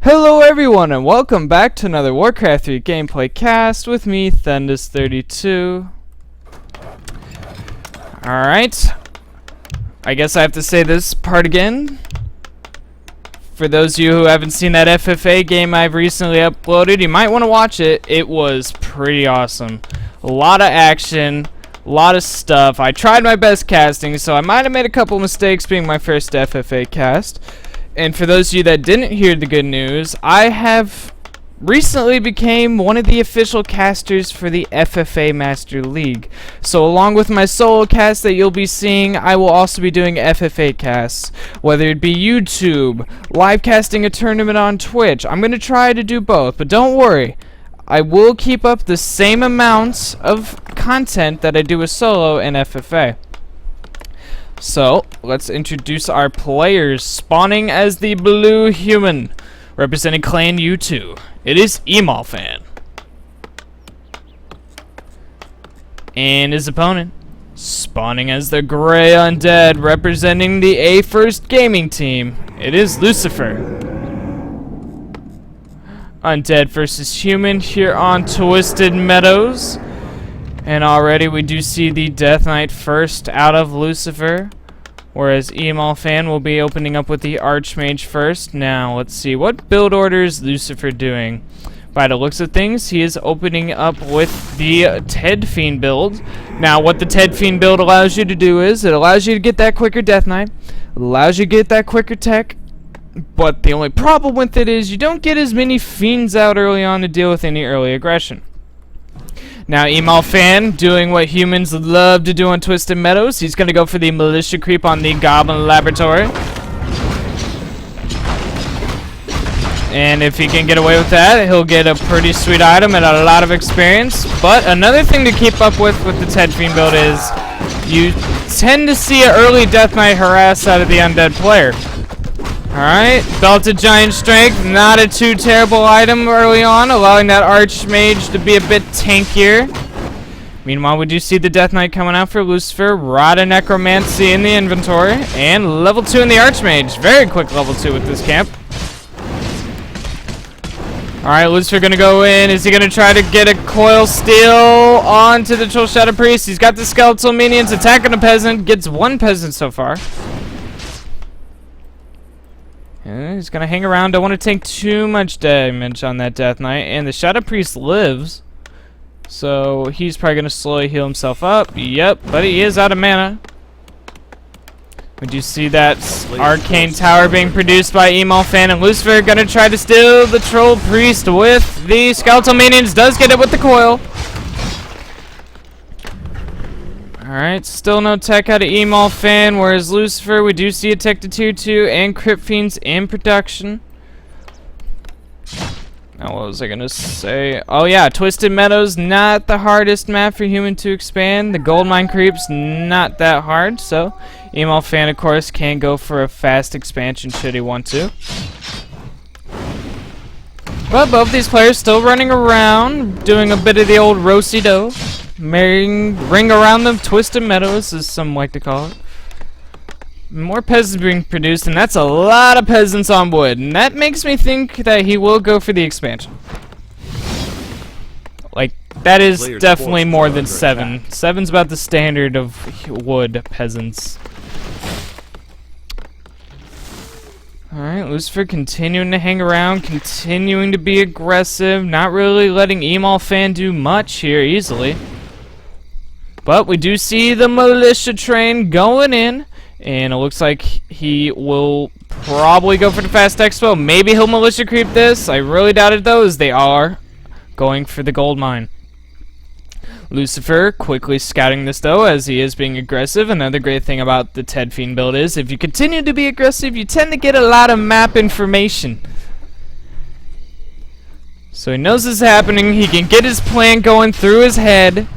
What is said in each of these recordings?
Hello everyone and welcome back to another Warcraft 3 gameplay cast with me, Thundus32. Alright, I guess I have to say this part again. For those of you who haven't seen that FFA game I've recently uploaded, you might want to watch it. It was pretty awesome. A lot of action, a lot of stuff. I tried my best casting, so I might have made a couple mistakes being my first FFA cast. And for those of you that didn't hear the good news, I have recently became one of the official casters for the FFA Master League. So along with my solo cast that you'll be seeing, I will also be doing FFA casts. Whether it be YouTube, live casting a tournament on Twitch. I'm going to try to do both, but don't worry. I will keep up the same amounts of content that I do with solo and FFA. So, let's introduce our players. Spawning as the blue human, representing Clan U2. It is EmalFan. And his opponent, spawning as the gray undead, representing the A1st gaming team. It is Lucifer. Undead versus human here on Twisted Meadows. And already we do see the Death Knight first out of Lucifer, whereas EmalFan will be opening up with the Archmage first. Now, let's see. What build order is Lucifer doing? By the looks of things, he is opening up with the Ted Fiend build. Now, what the Ted Fiend build allows you to do is, it allows you to get that quicker Death Knight, allows you to get that quicker tech, but the only problem with it is you don't get as many Fiends out early on to deal with any early aggression. Now, EmalFan, doing what humans love to do on Twisted Meadows. He's going to go for the Militia Creep on the Goblin Laboratory. And if he can get away with that, he'll get a pretty sweet item and a lot of experience. But another thing to keep up with the Ted Fiend build is you tend to see an early Death Knight harass out of the undead player. Alright, Belted Giant Strength, not a too terrible item early on, allowing that Archmage to be a bit tankier. Meanwhile, we do see the Death Knight coming out for Lucifer, Rod of Necromancy in the inventory, and level 2 in the Archmage. Very quick level 2 with this camp. Alright, Lucifer gonna go in. Is he gonna try to get a Coil Steel onto the Troll Shadow Priest? He's got the Skeletal Minions attacking the Peasant, gets one Peasant so far. And he's gonna hang around. Don't want to take too much damage on that Death Knight. And the Shadow Priest lives, so he's probably gonna slowly heal himself up. Yep, but he is out of mana. We do see that Arcane Tower being produced by EmalFan, and Lucifer gonna try to steal the Troll Priest with the Skeletal Minions. Does get it with the coil. Alright, still no tech out of EmalFan, whereas Lucifer, we do see a tech to tier 2 and Crypt Fiends in production. Now, what was I gonna say? Oh yeah, Twisted Meadows, not the hardest map for human to expand. The Goldmine Creeps, not that hard, so EmalFan, of course, can go for a fast expansion should he want to. But both these players still running around, doing a bit of the old Rosie-do. Ring around them, Twisted Meadows, as some like to call it. More peasants being produced, and that's a lot of peasants on wood. And that makes me think that he will go for the expansion. Like, that is definitely more than 7. 7's about the standard of wood peasants. Alright, Lucifer continuing to hang around, continuing to be aggressive, not really letting EmalFan do much here easily. But we do see the Militia Train going in, and it looks like he will probably go for the fast expo. Maybe he'll Militia Creep this. I really doubt it though, as they are going for the gold mine. Lucifer quickly scouting this though, as he is being aggressive. Another great thing about the Ted Fiend build is if you continue to be aggressive, you tend to get a lot of map information. So he knows this is happening. He can get his plan going through his head.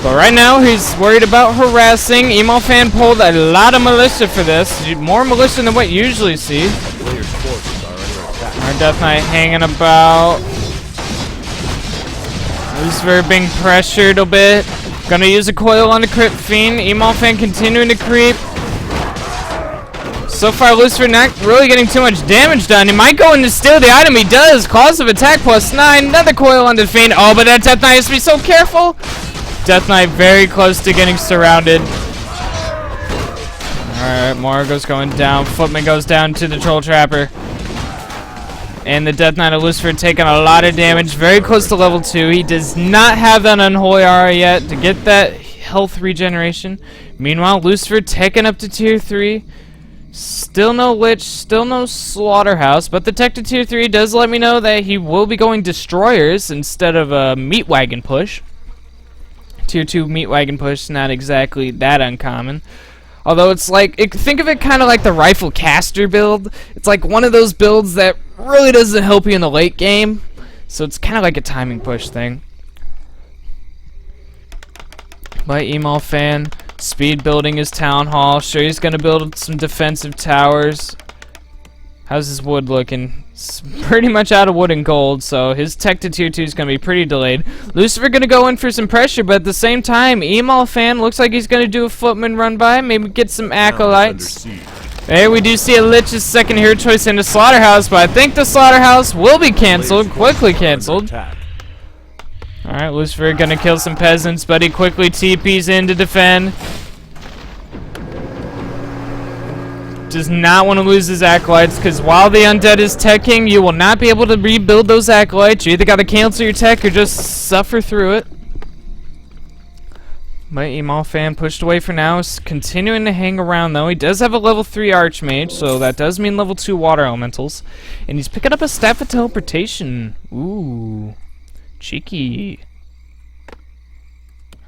But right now, he's worried about harassing. EmalFan pulled a lot of militia for this. More militia than what you usually see. Our Death Knight hanging about. Lucifer being pressured a bit. Gonna use a coil on the Crypt Fiend. EmalFan continuing to creep. So far, Lucifer not really getting too much damage done. He might go in to steal the item. He does. Claws of attack +9. Another coil on the Fiend. Oh, but that Death Knight has to be so careful. Death Knight very close to getting surrounded. Alright, Morgo's going down. Footman goes down to the Troll Trapper. And the Death Knight of Lucifer taking a lot of damage. Very close to level 2. He does not have that Unholy Aura yet to get that health regeneration. Meanwhile, Lucifer taking up to tier 3. Still no Lich, still no Slaughterhouse, but the tech to tier 3 does let me know that he will be going Destroyers instead of a Meat Wagon push. Tier 2 Meat Wagon push, not exactly that uncommon. Although it's like, think of it kind of like the Rifle Caster build. It's like one of those builds that really doesn't help you in the late game. So it's kind of like a timing push thing. By EmalFan, speed building his Town Hall. Sure, he's going to build some defensive towers. How's his wood looking? It's pretty much out of wood and gold, so his tech to tier 2 is going to be pretty delayed. Lucifer going to go in for some pressure, but at the same time, EmalFan looks like he's going to do a Footman run by, maybe get some Acolytes. There we do see a Lich's second hero choice into Slaughterhouse, but I think the Slaughterhouse will be cancelled, quickly cancelled. Alright, Lucifer going to kill some peasants, but he quickly TPs in to defend. Does not want to lose his Acolytes, because while the Undead is teching, you will not be able to rebuild those Acolytes. You either got to cancel your tech or just suffer through it. But EmalFan pushed away for now, is continuing to hang around though. He does have a level 3 Archmage, so that does mean level 2 Water Elementals. And he's picking up a Staff of Teleportation. Ooh, cheeky.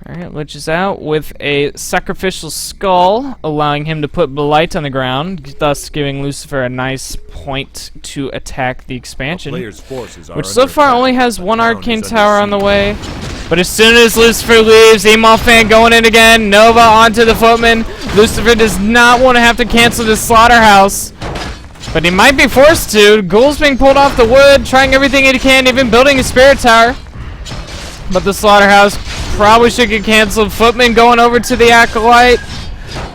Alright, Lich is out with a Sacrificial Skull, allowing him to put Blight on the ground, thus giving Lucifer a nice point to attack the expansion, which so far only has one Arcane Tower on the way. But as soon as Lucifer leaves, EmalFan going in again, Nova onto the Footman. Lucifer does not want to have to cancel this Slaughterhouse, but he might be forced to. Ghoul's being pulled off the wood, trying everything he can, even building a Spirit Tower. But the Slaughterhouse probably should get canceled. Footman going over to the Acolyte.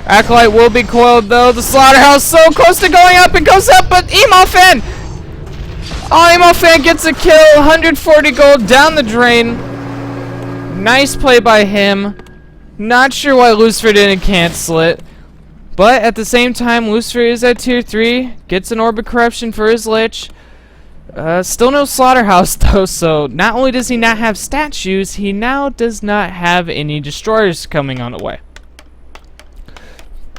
Acolyte will be coiled though. The Slaughterhouse so close to going up. It goes up, but EmalFan! Oh, EmalFan gets a kill. 140 gold down the drain. Nice play by him. Not sure why Lucifer didn't cancel it. But at the same time, Lucifer is at tier 3. Gets an Orb of Corruption for his Lich. Still no Slaughterhouse though, so not only does he not have statues, he now does not have any Destroyers coming on the way.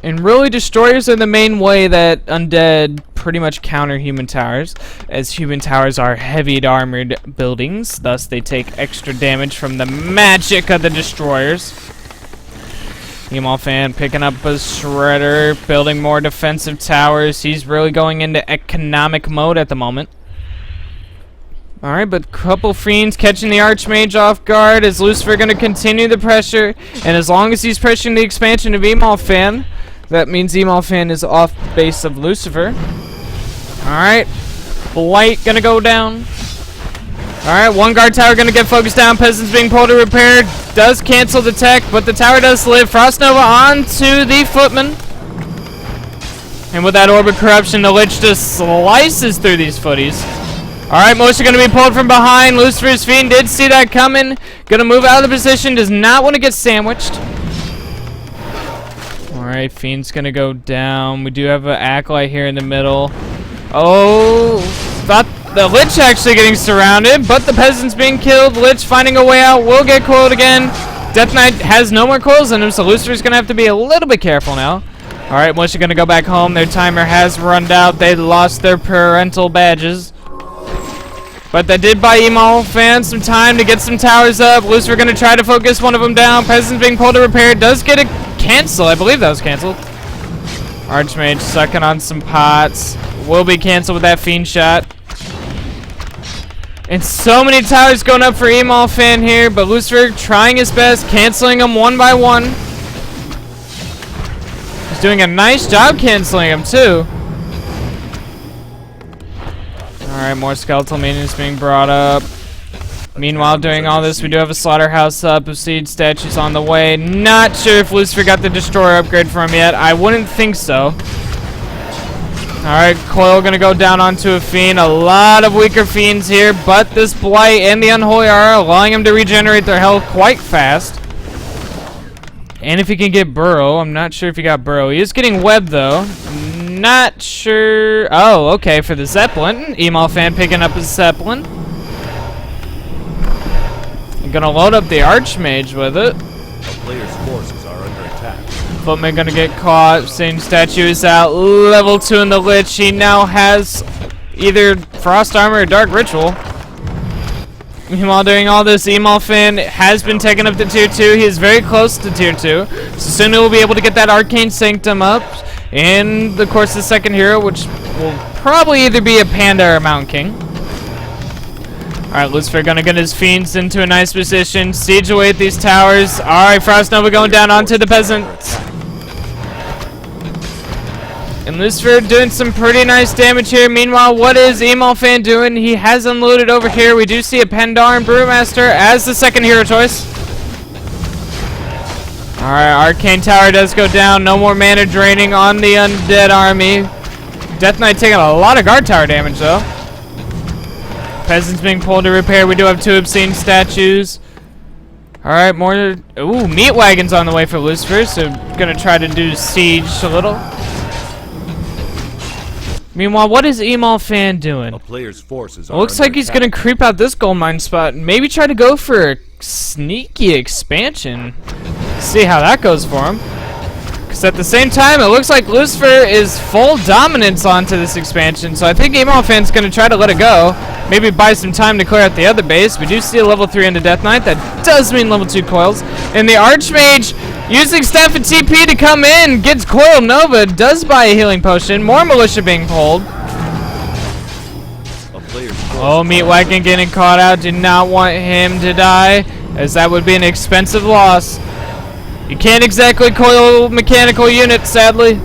And really, Destroyers are the main way that Undead pretty much counter Human Towers, as Human Towers are heavy armored buildings, thus they take extra damage from the magic of the Destroyers. EmalFan picking up a Shredder, building more defensive towers. He's really going into economic mode at the moment. Alright, but couple Fiends catching the Archmage off guard. Is Lucifer going to continue the pressure? And as long as he's pressuring the expansion of EmalFan, that means EmalFan is off base of Lucifer. Alright, Blight going to go down. Alright, one guard tower going to get focused down. Peasants being pulled to repair. Does cancel the tech, but the tower does live. Frost Nova onto the Footman. And with that Orb of Corruption, the Lich just slices through these footies. Alright, most are going to be pulled from behind. Lucifer's Fiend did see that coming. Going to move out of the position. Does not want to get sandwiched. Alright, Fiend's going to go down. We do have an Acolyte here in the middle. Oh, thought the Lich actually getting surrounded, but the Peasant's being killed. Lich finding a way out. Will get coiled again. Death Knight has no more coils in him, so Lucifer's going to have to be a little bit careful now. Alright, most are going to go back home. Their timer has run out. They lost their parental badges. But that did buy EmalFan some time to get some towers up. Lucifer going to try to focus one of them down. Peasant's being pulled to repair. Does get a cancel. I believe that was canceled. Archmage sucking on some pots. Will be canceled with that Fiend shot. And so many towers going up for EmalFan here. But Lucifer trying his best. Canceling them one by one. He's doing a nice job canceling them too. Alright, more skeletal maintenance being brought up. Meanwhile, doing all this, we do have a Slaughterhouse up. Siege statues on the way. Not sure if Lucifer got the Destroyer upgrade from him yet. I wouldn't think so. Alright, Coil gonna go down onto a Fiend. A lot of weaker Fiends here, but this Blight and the Unholy Aura allowing him to regenerate their health quite fast. And if he can get Burrow, I'm not sure if he got Burrow. He is getting Web though. Not sure. Oh, okay, for the Zeppelin. EmalFan picking up his Zeppelin. I'm gonna load up the Archmage with it. A player's forces are under attack. Footman gonna get caught. Same statue is out. Level 2 in the Lich. He now has either Frost Armor or Dark Ritual. Meanwhile, during all this, EmalFan has been taken up to tier 2. He is very close to tier 2. So soon he will be able to get that Arcane Sanctum up. And, of course, the second hero, which will probably either be a Panda or a Mountain King. Alright, Lucifer gonna get his Fiends into a nice position. Siege away at these towers. Alright, Frost Nova going down onto the Peasants. And Lucifer doing some pretty nice damage here. Meanwhile, what is EmalFan doing? He has unloaded over here. We do see a Pendar and Brewmaster as the second hero choice. Alright, Arcane Tower does go down. No more mana draining on the Undead Army. Death Knight taking a lot of guard tower damage, though. Peasants being pulled to repair. We do have 2 Obscene statues. Alright, more... Ooh, Meat Wagon's on the way for Lucifer, so gonna try to do siege a little. Meanwhile, what is EmalFan doing? A player's forces are Looks like he's gonna creep out this gold mine spot and maybe try to go for a sneaky expansion. See how that goes for him. Because at the same time, it looks like Lucifer is full dominance onto this expansion, so I think EmalFan's going to try to let it go. Maybe buy some time to clear out the other base. We do see a level 3 into Death Knight. That does mean level 2 coils. And the Archmage, using Staff and TP to come in, gets Coil Nova, does buy a healing potion. More Militia being pulled. Oh, Meat Wagon getting caught out. Did not want him to die, as that would be an expensive loss. You can't exactly coil mechanical units, sadly.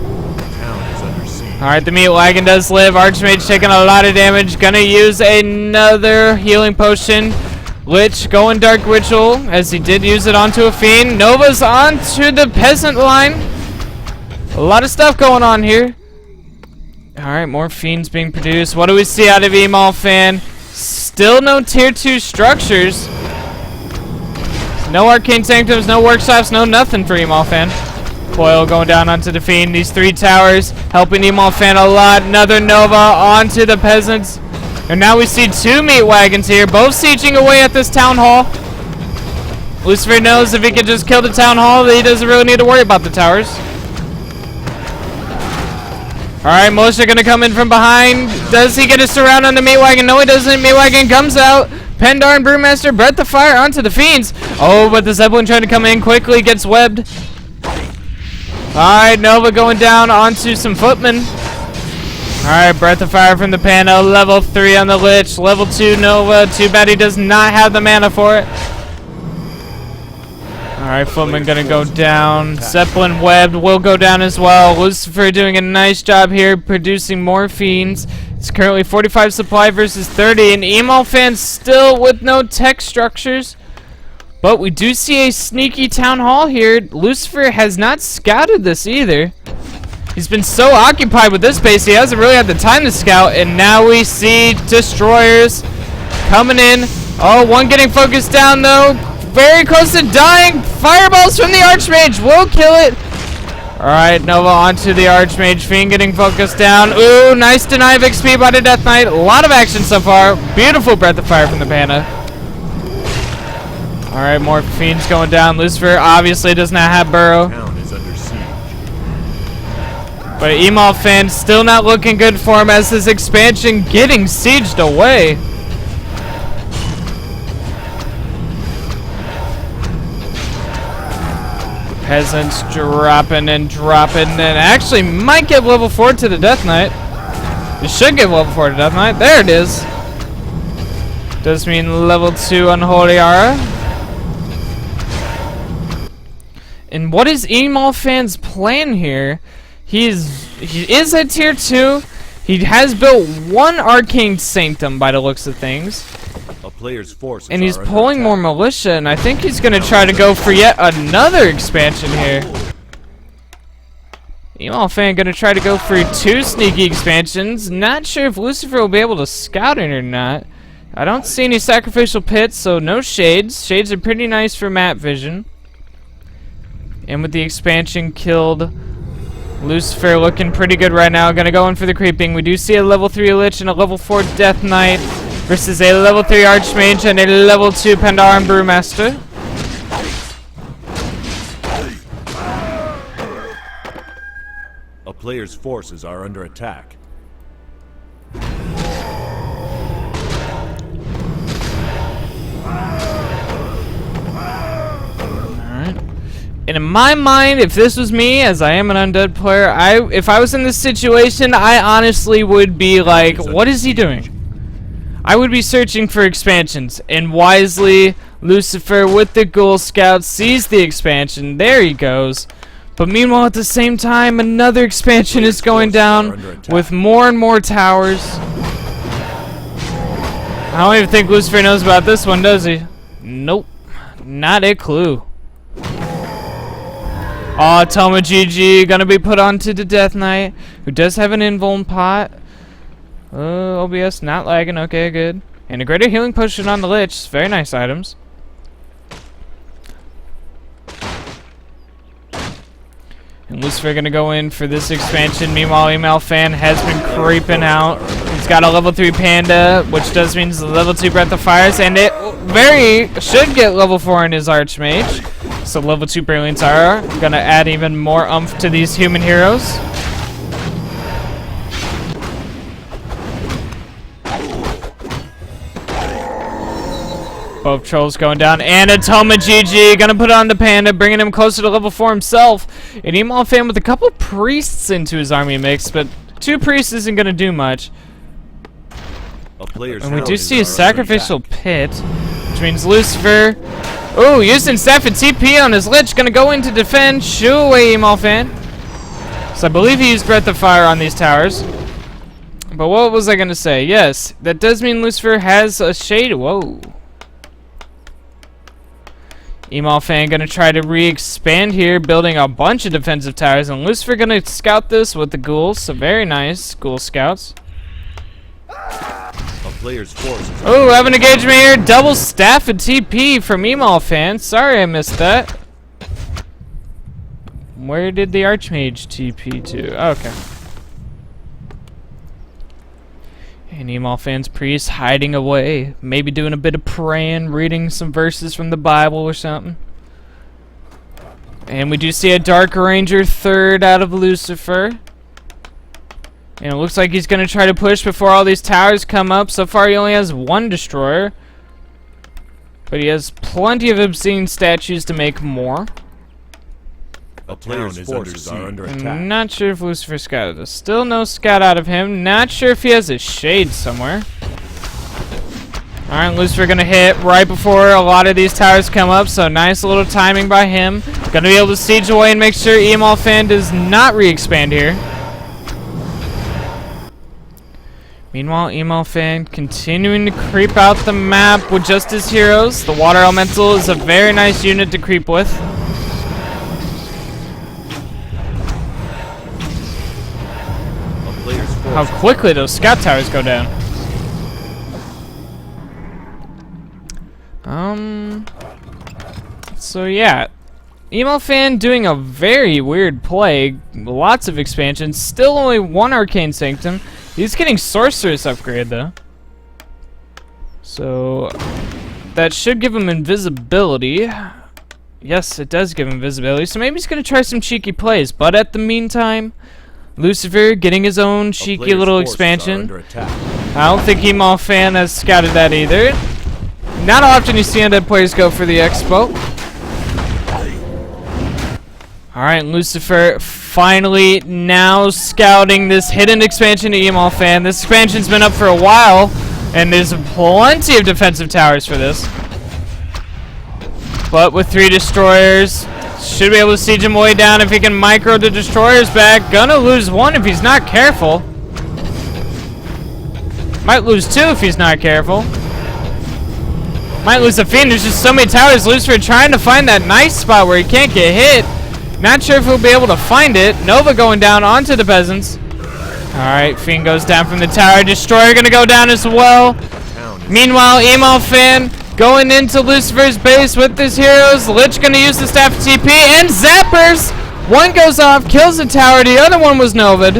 Alright, the Meat Wagon does live. Archmage taking a lot of damage. Gonna use another healing potion. Lich going Dark Ritual, as he did use it onto a Fiend. Nova's onto the Peasant line. A lot of stuff going on here. Alright, more Fiends being produced. What do we see out of EmalFan? Still no tier 2 structures. No Arcane Sanctums, no Workshops, no nothing for EmalFan. Coil going down onto the Fiend. These 3 towers helping EmalFan a lot. Another Nova onto the Peasants. And now we see 2 Meat Wagons here, both sieging away at this Town Hall. Lucifer knows if he can just kill the Town Hall, he doesn't really need to worry about the towers. Alright, Militia gonna come in from behind. Does he get a surround on the Meat Wagon? No, he doesn't. Meat Wagon comes out. Pendar and Brewmaster, Breath of Fire onto the Fiends. Oh, but the Zeppelin trying to come in quickly, gets webbed. Alright, Nova going down onto some Footmen. Alright, Breath of Fire from the Panda, level 3 on the Lich, level 2 Nova. Too bad he does not have the mana for it. Alright, Footman gonna go down. Zeppelin webbed will go down as well. Lucifer doing a nice job here, producing more Fiends. It's currently 45 supply versus 30, and EmalFan still with no tech structures. But we do see a sneaky Town Hall here. Lucifer has not scouted this either. He's been so occupied with this base, he hasn't really had the time to scout, and now we see Destroyers coming in. Oh, one getting focused down, though. Very close to dying. Fireballs from the Archmage will kill it. Alright, Nova onto the Archmage. Fiend getting focused down. Ooh, nice deny of XP by the Death Knight. A lot of action so far. Beautiful Breath of Fire from the Panda. Alright, more Fiends going down. Lucifer obviously does not have Burrow. But EmalFan still not looking good for him as his expansion getting sieged away. Peasants dropping and dropping, and actually might give level 4 to the Death Knight. It should give level 4 to Death Knight. There it is. Does mean level 2 Unholy Aura. And what is EmalFan's plan here? He is at tier 2. He has built 1 Arcane Sanctum by the looks of things. A player's forces and he's pulling more Militia, and I think he's going to try to go for yet another expansion here. EmalFan gonna try to go for 2 sneaky expansions. Not sure if Lucifer will be able to scout it or not. I don't see any sacrificial pits, so no shades. Shades are pretty nice for map vision. And with the expansion killed, Lucifer looking pretty good right now. Gonna go in for the creeping. We do see a level 3 Lich and a level 4 Death Knight versus a level 3 Archmage and a level 2 Pandaren Brewmaster. A player's forces are under attack. And in my mind, if this was me, as I am an undead player, if I was in this situation, I honestly would be like, what is he doing? I would be searching for expansions. And wisely, Lucifer with the Ghoul Scout sees the expansion. There he goes. But meanwhile, at the same time, another expansion is going down with more and more towers. I don't even think Lucifer knows about this one, does he? Nope. Not a clue. Aw, Toma GG gonna be put onto the Death Knight, who does have an invuln pot. OBS not lagging, okay, good. And a greater healing potion on the Lich, very nice items. And Lucifer gonna go in for this expansion. Meanwhile, EmalFan has been creeping out. He's got a level 3 Panda, which does mean the level 2 Breath of Fires, and it should get level 4 in his Archmage. So level 2 Brilliant Aura, gonna add even more oomph to these human heroes. Both trolls going down, and a Toma GG, gonna put on the Panda, bringing him closer to level 4 himself. And EmalFan with a couple priests into his army mix, but 2 priests isn't gonna do much. And we do see a sacrificial pit, which means Lucifer. Oh, using Staff and TP on his Lich, gonna go in to defend. Shoo away, EmalFan. So I believe he used Breath of Fire on these towers. But what was I gonna say? Yes, that does mean Lucifer has a shade. Whoa. EmalFan gonna try to re-expand here, building a bunch of defensive towers, and Lucifer gonna scout this with the ghouls. So very nice, ghoul scouts. Oh, have an engagement here. Double Staff and TP from EmalFan. Sorry I missed that. Where did the Archmage TP to? Oh, okay. And EmalFan's priest hiding away. Maybe doing a bit of praying, reading some verses from the Bible or something. And we do see a Dark Ranger third out of Lucifer. And it looks like he's going to try to push before all these towers come up. So far he only has 1 destroyer. But he has plenty of obscene statues to make more. A player's forces are under attack. I'm not sure if Lucifer scouted this. Still no scout out of him. Not sure if he has a shade somewhere. Alright, Lucifer going to hit right before a lot of these towers come up. So nice little timing by him. Going to be able to siege away and make sure EmalFan does not re-expand here. Meanwhile, EmalFan continuing to creep out the map with just his heroes. The Water Elemental is a very nice unit to creep with. How quickly those scout towers go down. So yeah. EmalFan doing a very weird play. Lots of expansions. Still only 1 Arcane Sanctum. He's getting Sorceress upgrade though. So that should give him invisibility. Yes, it does give him invisibility. So maybe he's going to try some cheeky plays. But at the meantime, Lucifer getting his own cheeky little expansion. I don't think EmalFan has scouted that either. Not often you see undead players go for the expo. Alright, Lucifer finally now scouting this hidden expansion to EmalFan. This expansion's been up for a while, and there's plenty of defensive towers for this. But with 3 destroyers, should be able to siege him way down if he can micro the destroyers back. Gonna lose 1 if he's not careful. Might lose 2 if he's not careful. Might lose a Fiend. There's just so many towers. Lucifer trying to find that nice spot where he can't get hit. Not sure if we'll be able to find it. Nova going down onto the peasants. Alright, Fiend goes down from the tower. Destroyer gonna go down as well. Meanwhile, EmalFan going into Lucifer's base with his heroes. Lich gonna use the staff TP and zappers. One goes off, kills the tower. The other one was Nova'd.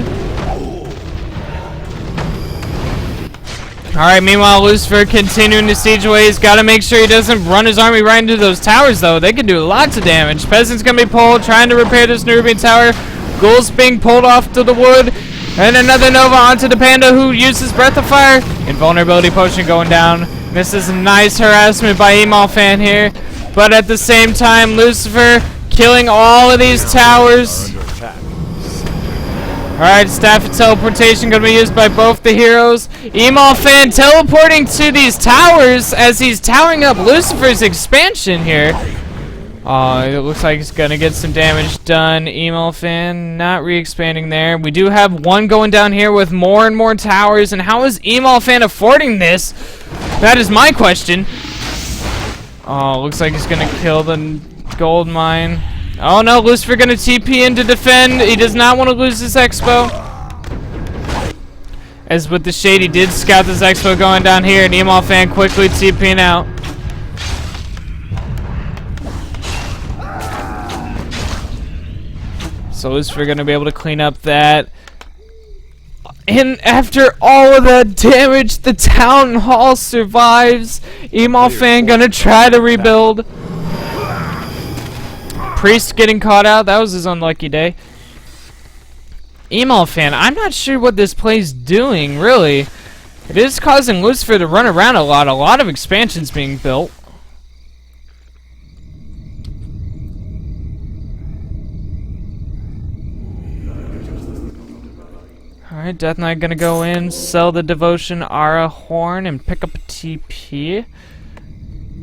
Alright, meanwhile, Lucifer continuing to siege away. He's got to make sure he doesn't run his army right into those towers, though. They can do lots of damage. Peasant's going to be pulled, trying to repair this Nerubian tower. Ghoul's being pulled off to the wood. And another Nova onto the Panda, who uses Breath of Fire. Invulnerability potion going down. This is nice harassment by EmalFan here. But at the same time, Lucifer killing all of these towers. Alright, Staff of Teleportation going to be used by both the heroes. EmalFan teleporting to these towers as he's towering up Lucifer's expansion here. It looks like he's going to get some damage done. EmalFan not re-expanding there. We do have one going down here with more and more towers. And how is EmalFan affording this? That is my question. Looks like he's going to kill the gold mine. Oh no, Lucifer gonna TP in to defend. He does not want to lose this expo. As with the shade, he did scout this expo going down here, and EmalFan quickly TPing out. So Lucifer gonna be able to clean up that. And after all of that damage, the town hall survives. EmalFan gonna try to rebuild. Priest getting caught out. That was his unlucky day. EmalFan, I'm not sure what this play's doing, really. It is causing Lucifer to run around a lot. A lot of expansions being built. Alright, Death Knight gonna go in, sell the Devotion Ara Horn, and pick up a TP.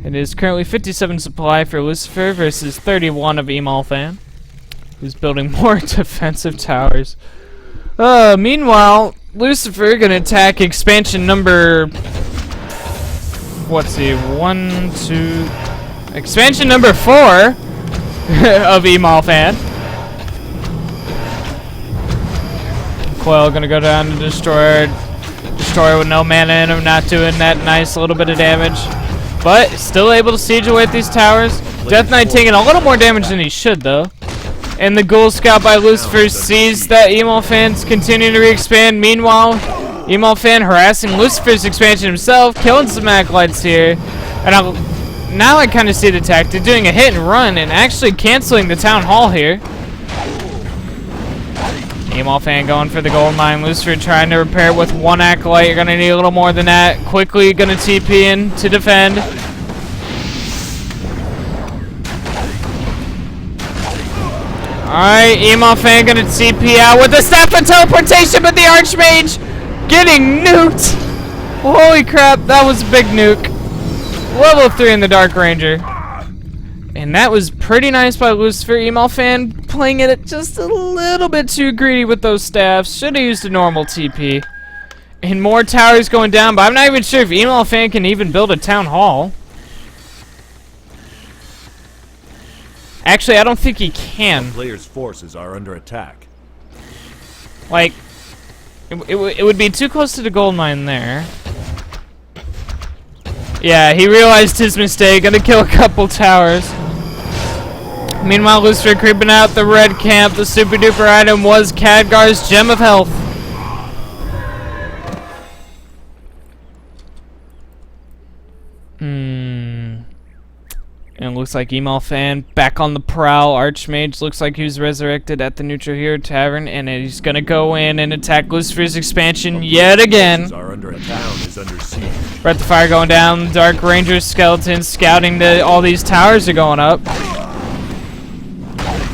It is currently 57 supply for Lucifer versus 31 of EmalFan, who's building more defensive towers. Meanwhile, Lucifer gonna attack expansion number... What's he? Expansion number 4 of EmalFan. Coil gonna go down to Destroyer. Destroyer with no mana in him, not doing that nice little bit of damage. But still able to siege away at these towers. Death Knight taking a little more damage than he should, though. And the Ghoul Scout by Lucifer sees that EmalFan's continuing to re-expand. Meanwhile, EmalFan harassing Lucifer's expansion himself, killing some acolytes here. And now I kind of see the tactic, doing a hit and run and actually canceling the town hall here. EmalFan going for the gold mine. Lucifer trying to repair it with one acolyte. You're going to need a little more than that. Quickly going to TP in to defend. Alright, EmalFan going to TP out with the Staff of Teleportation, but the Archmage getting nuked. Holy crap, that was a big nuke. Level 3 in the Dark Ranger. And that was pretty nice by Lucifer. EmalFan playing it just a little bit too greedy with those staffs. Should have used a normal TP. And more towers going down, but I'm not even sure if EmalFan can even build a town hall. Actually, I don't think he can. The player's forces are under attack. Like, it would be too close to the gold mine there. Yeah, he realized his mistake. Gonna kill a couple towers. Meanwhile, Lucifer creeping out the red camp. The super duper item was Khadgar's Gem of Health. And it looks like EmalFan back on the prowl. Archmage looks like he was resurrected at the Neutral Hero Tavern, and he's gonna go in and attack Lucifer's expansion yet again. Is under siege. Breath of Fire going down. Dark Ranger skeletons scouting all these towers are going up.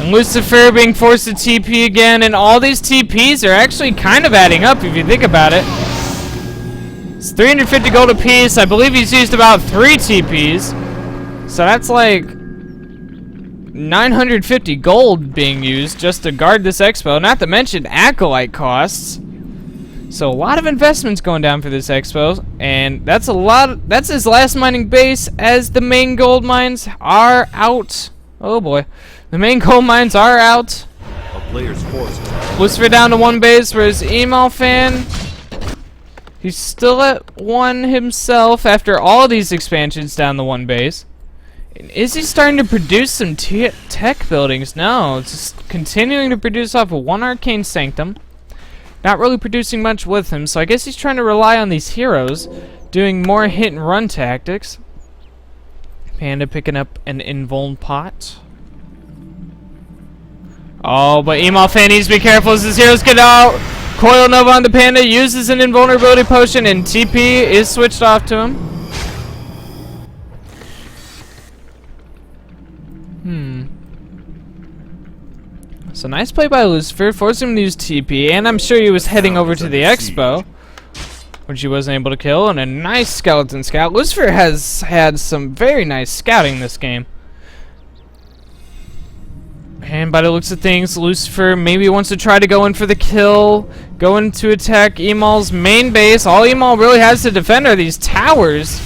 And Lucifer being forced to TP again, and all these TPs are actually kind of adding up if you think about it. It's 350 gold apiece. I believe he's used about 3 TPs. So that's like 950 gold being used just to guard this expo, not to mention acolyte costs. So a lot of investments going down for this expo, and that's a lot. That's his last mining base as the main gold mines are out. Oh boy. The main coal mines are out. A player's forces are Lucifer down to 1 base, whereas EmalFan, he's still at 1 himself after all these expansions down the 1 base. And is he starting to produce some tech buildings? No, it's just continuing to produce off of 1 Arcane Sanctum. Not really producing much with him, so I guess he's trying to rely on these heroes, doing more hit and run tactics. Panda picking up an invuln pot. Oh, but EmalFan needs to be careful as his heroes get out. Coil Nova on the Panda, uses an invulnerability potion, and TP is switched off to him. So nice play by Lucifer, forcing him to use TP, and I'm sure he was heading over to the expo, which he wasn't able to kill, and a nice skeleton scout. Lucifer has had some very nice scouting this game. And by the looks of things, Lucifer maybe wants to try to go in for the kill, go in to attack Emal's main base. All Emal really has to defend are these towers.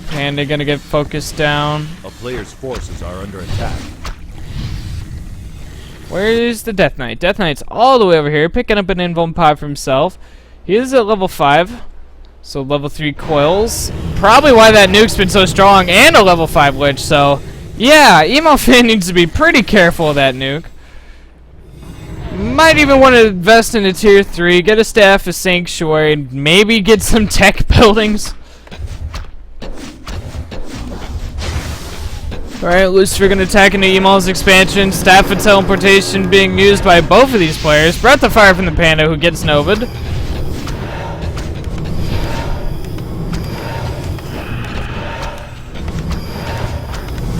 Panda gonna get focused down. a player's forces are under attack. Where is the Death Knight? Death Knight's all the way over here, picking up an invuln pod for himself. He is at level 5, so level 3 coils. Probably why that nuke's been so strong, and a level 5 Lich, so yeah, EmalFan needs to be pretty careful of that nuke. Might even want to invest in a tier 3, get a Staff of Sanctuary, and maybe get some tech buildings. Alright, Lucifer gonna attack into Emal's expansion. Staff of Teleportation being used by both of these players. Breath of Fire from the Panda, who gets Nova'd.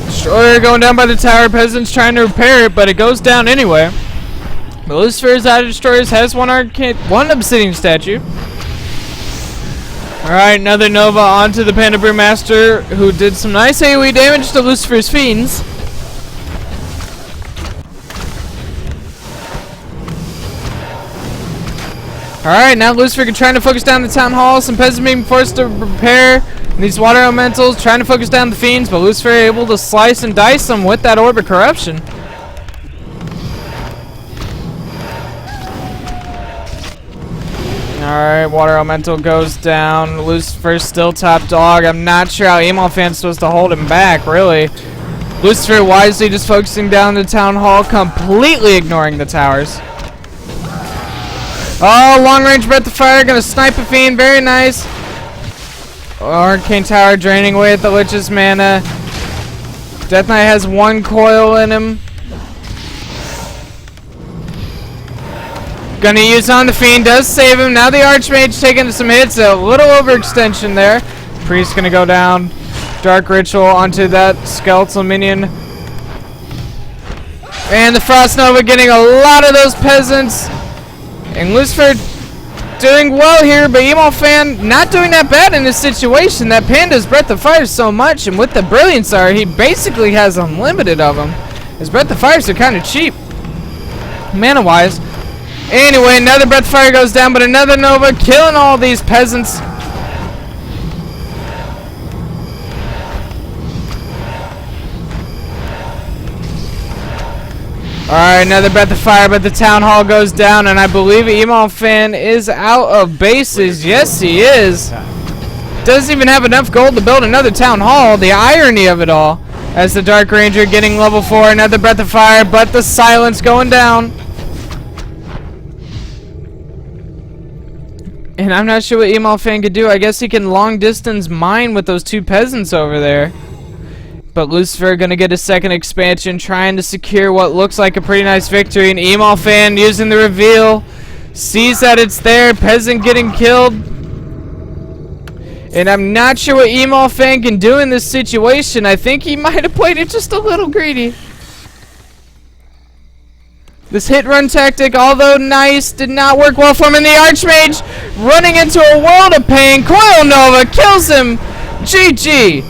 Destroyer going down by the tower. Peasants trying to repair it, but it goes down anyway. But Lucifer is out of Destroyers, has one Obsidian statue. Alright, another Nova onto the Panda Brewmaster, who did some nice AoE damage to Lucifer's Fiends. Alright, now Lucifer trying to focus down the Town Hall. Some peasants being forced to repair. And these Water Elementals trying to focus down the Fiends, but Lucifer able to slice and dice them with that Orb of Corruption. Alright, Water Elemental goes down. Lucifer's still top dog. I'm not sure how EmalFan's supposed to hold him back, really. Lucifer wisely just focusing down the Town Hall, completely ignoring the towers. Oh, long range Breath of Fire, gonna snipe a Fiend, very nice. Arcane Tower draining away at the Lich's mana. Death Knight has 1 coil in him. Gonna use on the Fiend, does save him. Now the Archmage taking some hits, a little overextension there. Priest gonna go down. Dark Ritual onto that skeletal minion. And the Frost Nova getting a lot of those peasants. And Lucifer doing well here, but EmalFan not doing that bad in this situation. That Panda's Breath of Fire so much, and with the Brilliance Star, he basically has unlimited of them. His Breath of Fires are kind of cheap, mana-wise. Anyway, another Breath of Fire goes down, but another Nova killing all these peasants. Alright, another Breath of Fire, but the Town Hall goes down, and I believe EmalFan is out of bases. Yes, he is. Doesn't even have enough gold to build another Town Hall. The irony of it all. As the Dark Ranger getting level 4, another Breath of Fire, but the Silence going down. And I'm not sure what EmalFan could do. I guess he can long distance mine with those 2 peasants over there. But Lucifer gonna get a second expansion, trying to secure what looks like a pretty nice victory. And EmalFan using the reveal, sees that it's there. Peasant getting killed. And I'm not sure what EmalFan can do in this situation. I think he might have played it just a little greedy. This hit-run tactic, although nice, did not work well for him. And the Archmage running into a world of pain. Coil Nova kills him. GG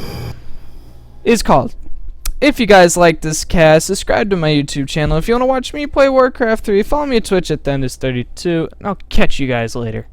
is called. If you guys like this cast, subscribe to my YouTube channel. If you want to watch me play Warcraft 3, follow me on Twitch at ThenDis32. And I'll catch you guys later.